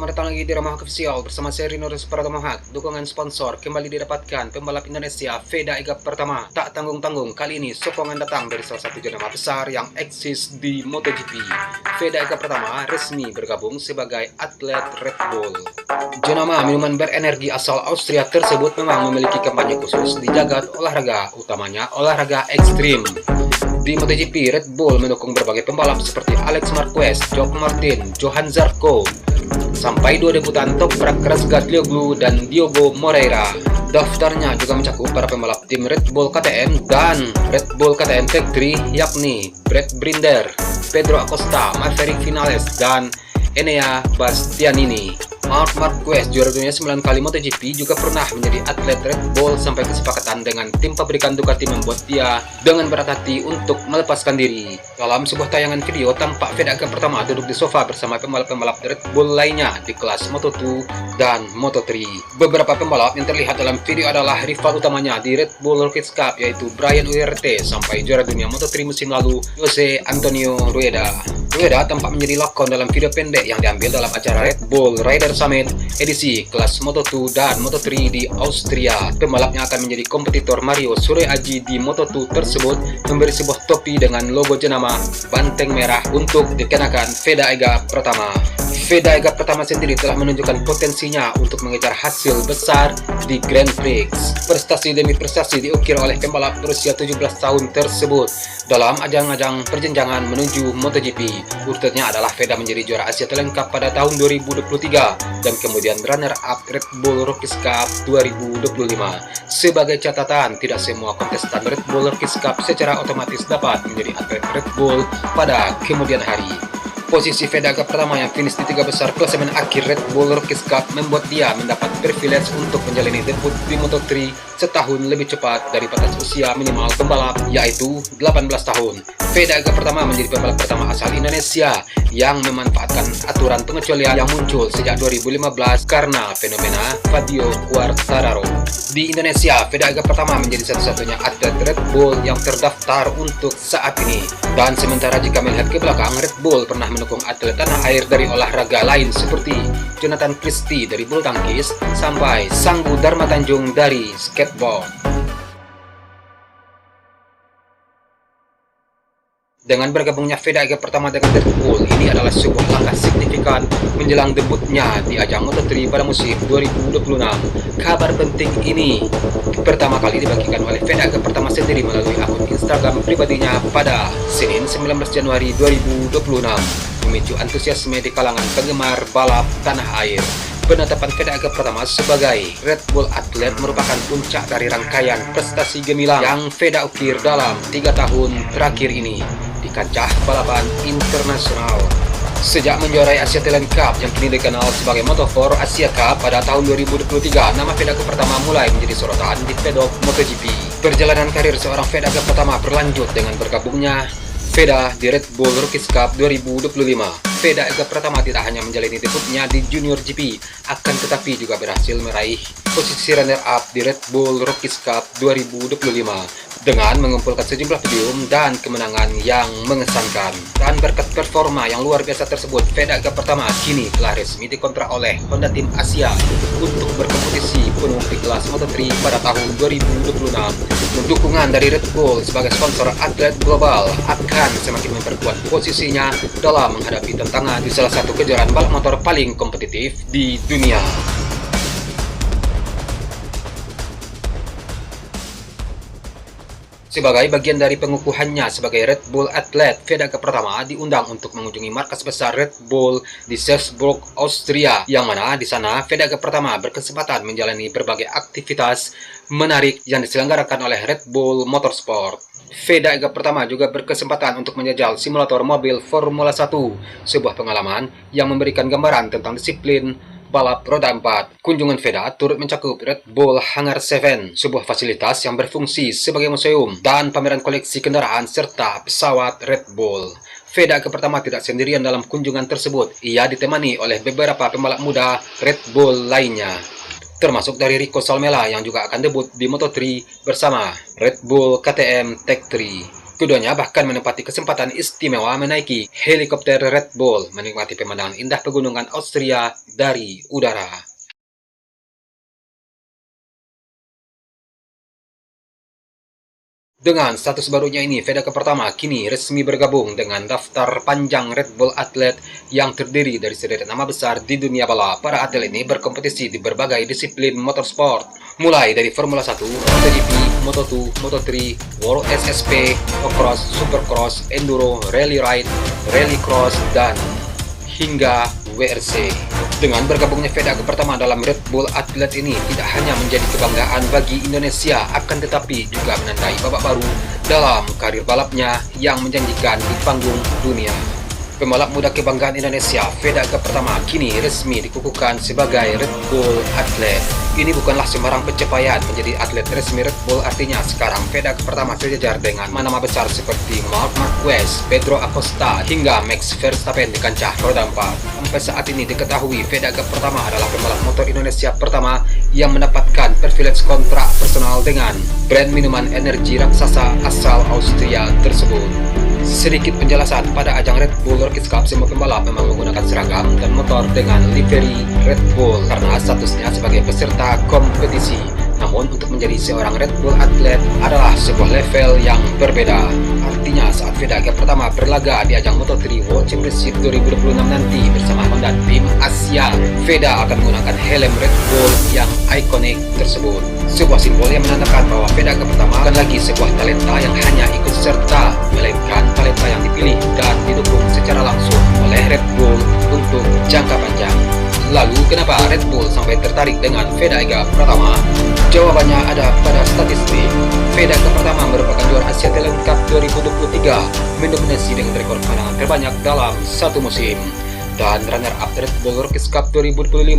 Selamat datang lagi di Ramah Official bersama saya Rino Pratamahat. Dukungan sponsor kembali didapatkan pembalap Indonesia Veda Ega Pertama. Tak tanggung-tanggung, kali ini sokongan datang dari salah satu jenama besar yang eksis di MotoGP. Veda Ega Pertama resmi bergabung sebagai atlet Red Bull. Jenama minuman berenergi asal Austria tersebut memang memiliki kampanye khusus di jagat olahraga, utamanya olahraga ekstrim. Di MotoGP, Red Bull mendukung berbagai pembalap seperti Alex Marquez, Jock Martin, Johan Zarco, sampai dua debutan Toprak Razgatlioglu dan Diogo Moreira. Daftarnya juga mencakup para pembalap tim Red Bull KTM dan Red Bull KTM Factory, yakni Brad Binder, Pedro Acosta, Maverick Vinales, dan Enea Bastianini. Marc Marquez, juara dunia 9 kali MotoGP, juga pernah menjadi atlet Red Bull sampai kesepakatan dengan tim pabrikan Ducati membuat dia dengan berat hati untuk melepaskan diri. Dalam sebuah tayangan video, tampak Veda Ega Pertama duduk di sofa bersama pembalap-pembalap Red Bull lainnya di kelas Moto2 dan Moto3. Beberapa pembalap yang terlihat dalam video adalah rival utamanya di Red Bull Rookies Cup, yaitu Brian Uerte sampai juara dunia Moto3 musim lalu, Jose Antonio Rueda. Rueda tampak menjadi lakon dalam video pendek yang diambil dalam acara Red Bull Rider Summit edisi kelas Moto2 dan Moto3 di Austria. Pembalap yang akan menjadi kompetitor Mario Suryaji di Moto2 tersebut memberi sebuah topi dengan logo jenama banteng merah untuk dikenakan Veda Ega Pertama. Veda Ega Pertama sendiri telah menunjukkan potensinya untuk mengejar hasil besar di Grand Prix. Prestasi demi prestasi diukir oleh pembalap berusia 17 tahun tersebut dalam ajang-ajang perjenjangan menuju MotoGP. Urutannya adalah Veda menjadi juara Asia Talent Cup pada tahun 2023 dan kemudian runner-up Red Bull Rookies Cup 2025. Sebagai catatan, tidak semua kontestan Red Bull Rookies Cup secara otomatis dapat menjadi atlet Red Bull pada kemudian hari. Posisi Veda Ega Pertama yang finish di tiga besar klasemen akhir Red Bull Rookies Cup membuat dia mendapat privilege untuk menjalani debut di Moto3 setahun lebih cepat dari batas usia minimal pembalap, yaitu 18 tahun. Veda Ega Pertama menjadi pembalap pertama asal Indonesia yang memanfaatkan aturan pengecualian yang muncul sejak 2015 karena fenomena Fabio Quartararo. Di Indonesia, Veda Ega Pertama menjadi satu-satunya atlet Red Bull yang terdaftar untuk saat ini. Dan sementara jika melihat ke belakang, Red Bull pernah mendukung atlet tanah air dari olahraga lain seperti Jonathan Christie dari bulu tangkis sampai Sanggu Dharma Tanjung dari skateboard. Dengan bergabungnya Veda Ega Pertama dengan Red Bull, ini adalah sebuah langkah signifikan menjelang debutnya di ajang Moto3 pada musim 2026. Kabar penting ini pertama kali dibagikan oleh Veda Ega Pertama sendiri melalui akun Instagram pribadinya pada Senin 19 Januari 2026, memicu antusiasme di kalangan penggemar balap tanah air. Penetapan Veda Ega Pertama sebagai Red Bull atlet merupakan puncak dari rangkaian prestasi gemilang yang Veda ukir dalam 3 tahun terakhir ini di kancah balapan internasional. Sejak menjuarai Asia Talent Cup yang kini dikenal sebagai Moto4 Asia Cup pada tahun 2023, nama Veda Ega Pertama mulai menjadi sorotan di pedok MotoGP. Perjalanan karir seorang Veda Ega Pertama berlanjut dengan bergabungnya Veda di Red Bull Rookies Cup 2025. Veda Ega Pertama tidak hanya menjalani debutnya di Junior GP, akan tetapi juga berhasil meraih posisi runner-up di Red Bull Rookies Cup 2025 dengan mengumpulkan sejumlah podium dan kemenangan yang mengesankan. Dan berkat performa yang luar biasa tersebut, Veda Ega Pertama kini telah resmi dikontrak oleh Honda Team Asia untuk berkompetisi penuh di kelas Moto3 pada tahun 2026. Dukungan dari Red Bull sebagai sponsor atlet global akan semakin memperkuat posisinya dalam menghadapi tantangan di salah satu kejuaraan balap motor paling kompetitif di dunia. Sebagai bagian dari pengukuhannya sebagai Red Bull atlet, Veda Ega Pertama diundang untuk mengunjungi markas besar Red Bull di Salzburg, Austria, yang mana di sana Veda Ega Pertama berkesempatan menjalani berbagai aktivitas menarik yang diselenggarakan oleh Red Bull Motorsport. Veda Ega Pertama juga berkesempatan untuk menjajal simulator mobil Formula 1, sebuah pengalaman yang memberikan gambaran tentang disiplin balap roda 4. Kunjungan Veda turut mencakup Red Bull Hangar 7, sebuah fasilitas yang berfungsi sebagai museum dan pameran koleksi kendaraan serta pesawat Red Bull. Veda Ega Pertama tidak sendirian dalam kunjungan tersebut. Ia ditemani oleh beberapa pembalap muda Red Bull lainnya, termasuk dari Rico Salmela yang juga akan debut di Moto3 bersama Red Bull KTM Tech 3. Keduanya bahkan menempati kesempatan istimewa menaiki helikopter Red Bull menikmati pemandangan indah pegunungan Austria dari udara. Dengan status barunya ini, Vedaka Pertama kini resmi bergabung dengan daftar panjang Red Bull Athlete yang terdiri dari sederet nama besar di dunia balap. Para atlet ini berkompetisi di berbagai disiplin motorsport, mulai dari Formula 1, MotoGP, Moto2, Moto3, World SSP, Cross, Supercross, Enduro, Rally Ride, Rally Cross, dan hingga WRC. Dengan bergabungnya Vedaka Pertama dalam Red Bull Athlete ini tidak hanya menjadi kebanggaan bagi Indonesia, akan tetapi juga menandai babak baru dalam karir balapnya yang menjanjikan di panggung dunia. Pembalap muda kebanggaan Indonesia, Vedaka Pertama kini resmi dikukuhkan sebagai Red Bull Athlete. Ini bukanlah sembarang pencapaian menjadi atlet resmi Red Bull, artinya sekarang Vedaka Pertama sejajar dengan nama besar seperti Marc Marquez, Pedro Acosta, hingga Max Verstappen di kancah roda 4. Sampai saat ini diketahui Vedaka Pertama adalah pembalap motor Indonesia pertama yang mendapatkan privilege kontrak personal dengan brand minuman energi raksasa asal Austria tersebut. Sedikit penjelasan, pada ajang Red Bull Rookies Cup semua pembalap memang menggunakan seragam dan motor dengan livery Red Bull karena statusnya sebagai peserta kompetisi. Namun untuk menjadi seorang Red Bull Athlete adalah sebuah level yang berbeda. Artinya saat Vedaka Pertama berlaga di ajang Moto3 World Championship 2026 nanti bersama Honda Tim Asia, Veda akan menggunakan helm Red Bull yang ikonik tersebut. Sebuah simbol yang menandakan bahwa Vedaka Pertama bukan lagi sebuah talenta yang hanya ikut serta, melainkan talenta yang dipilih dan didukung secara langsung oleh Red Bull untuk jangka panjang. Lalu kenapa Red Bull sampai tertarik dengan Vedaka Pertama? Jawabannya ada pada statistik. Vedaka Pertama merupakan juara Asia Talent Cup 2023, mendominasi dengan rekor kemenangan terbanyak dalam satu musim. Dan runner-up Red Bull Rookies Cup 2025,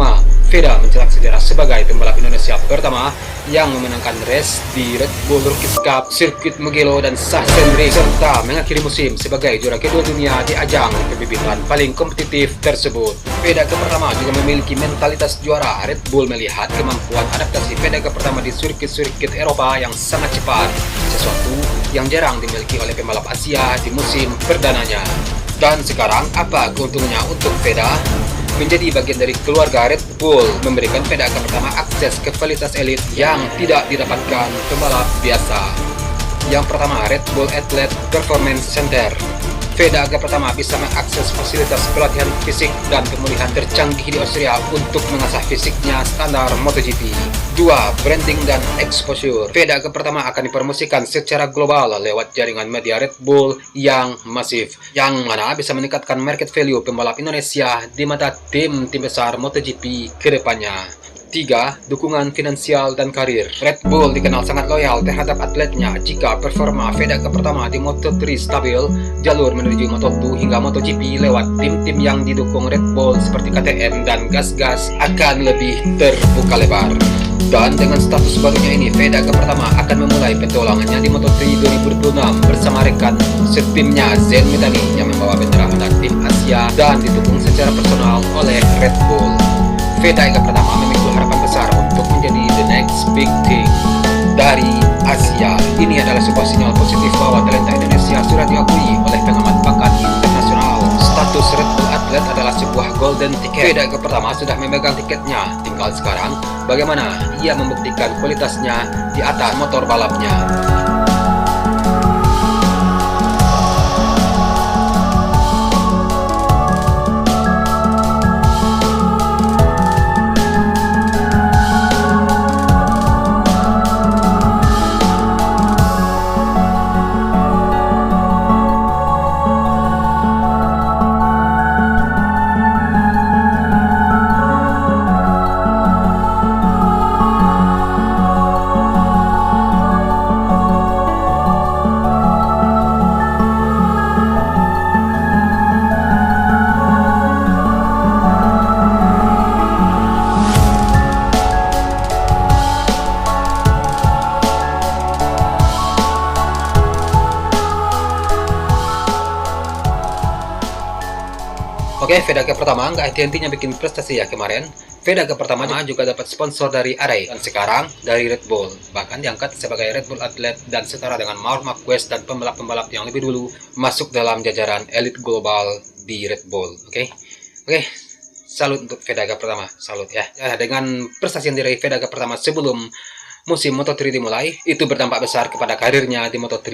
Veda mencetak sejarah sebagai pembalap Indonesia pertama yang memenangkan race di Red Bull Rookies Cup, sirkuit Mugello dan Sachsenring, serta mengakhiri musim sebagai juara kedua dunia di ajang pembibitan paling kompetitif tersebut. Vedaka Pertama juga memiliki mentalitas juara. Red Bull melihat kemampuan adaptasi Vedaka Pertama di sirkuit-sirkuit Eropa yang sangat cepat, sesuatu yang jarang dimiliki oleh pembalap Asia di musim perdananya. Dan sekarang apa keuntungannya untuk Veda? Menjadi bagian dari keluarga Red Bull memberikan Vedaka Pertama akses ke fasilitas elit yang tidak didapatkan pembalap biasa. Yang pertama, Red Bull Athlete Performance Center. Vedaka Pertama bisa mengakses fasilitas pelatihan fisik dan pemulihan tercanggih di Austria untuk mengasah fisiknya standar MotoGP. 2. Branding dan exposure. Vedaka Pertama akan dipromosikan secara global lewat jaringan media Red Bull yang masif, yang mana bisa meningkatkan market value pembalap Indonesia di mata tim-tim besar MotoGP ke depannya. 3. Dukungan finansial dan karir. Red Bull dikenal sangat loyal terhadap atletnya. Jika performa Vedaka Pertama di Moto3 stabil, jalur menuju Moto2 hingga MotoGP lewat tim-tim yang didukung Red Bull seperti KTM dan Gas-Gas akan lebih terbuka lebar. Dan dengan status barunya ini, Vedaka Pertama akan memulai petualangannya di Moto3 2026 bersama rekan setimnya Zen Medani yang membawa bendera Honda Tim Asia dan didukung secara personal oleh Red Bull. Vedaka Pertama memiliki harapan besar untuk menjadi the next big thing dari Asia. Ini adalah sebuah sinyal positif bahwa talenta Indonesia sudah diakui oleh pengamat bakat internasional. Status Red Bull Athlete adalah sebuah golden ticket. Vedaka Pertama sudah memegang tiketnya. Tinggal sekarang bagaimana ia membuktikan kualitasnya di atas motor balapnya. Oke, Vedaka Pertama nggak henti-hentinya bikin prestasi ya kemarin. Vega pertama juga dapat sponsor dari Array dan sekarang dari Red Bull. Bahkan diangkat sebagai Red Bull atlet dan setara dengan Marc Marquez dan pembalap-pembalap yang lebih dulu masuk dalam jajaran elit global di Red Bull. Oke. Salut untuk Vega pertama, salut ya. Dengan prestasi yang diraih Vega pertama sebelum musim Moto3 dimulai, itu berdampak besar kepada karirnya di Moto3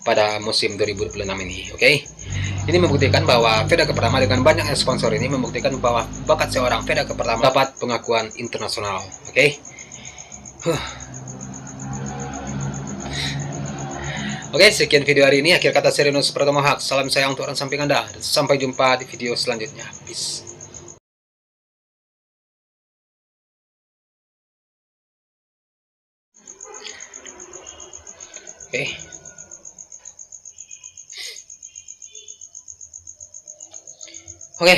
pada musim 2026 ini. Ini membuktikan bahwa Vega pertama dengan banyaknya sponsor ini membuktikan bahwa bakat seorang Vega pertama dapat pengakuan internasional. Sekian video hari ini. Akhir kata Serenus Pratama Hak. Salam sayang untuk orang samping Anda. Sampai jumpa di video selanjutnya. Peace. Oke.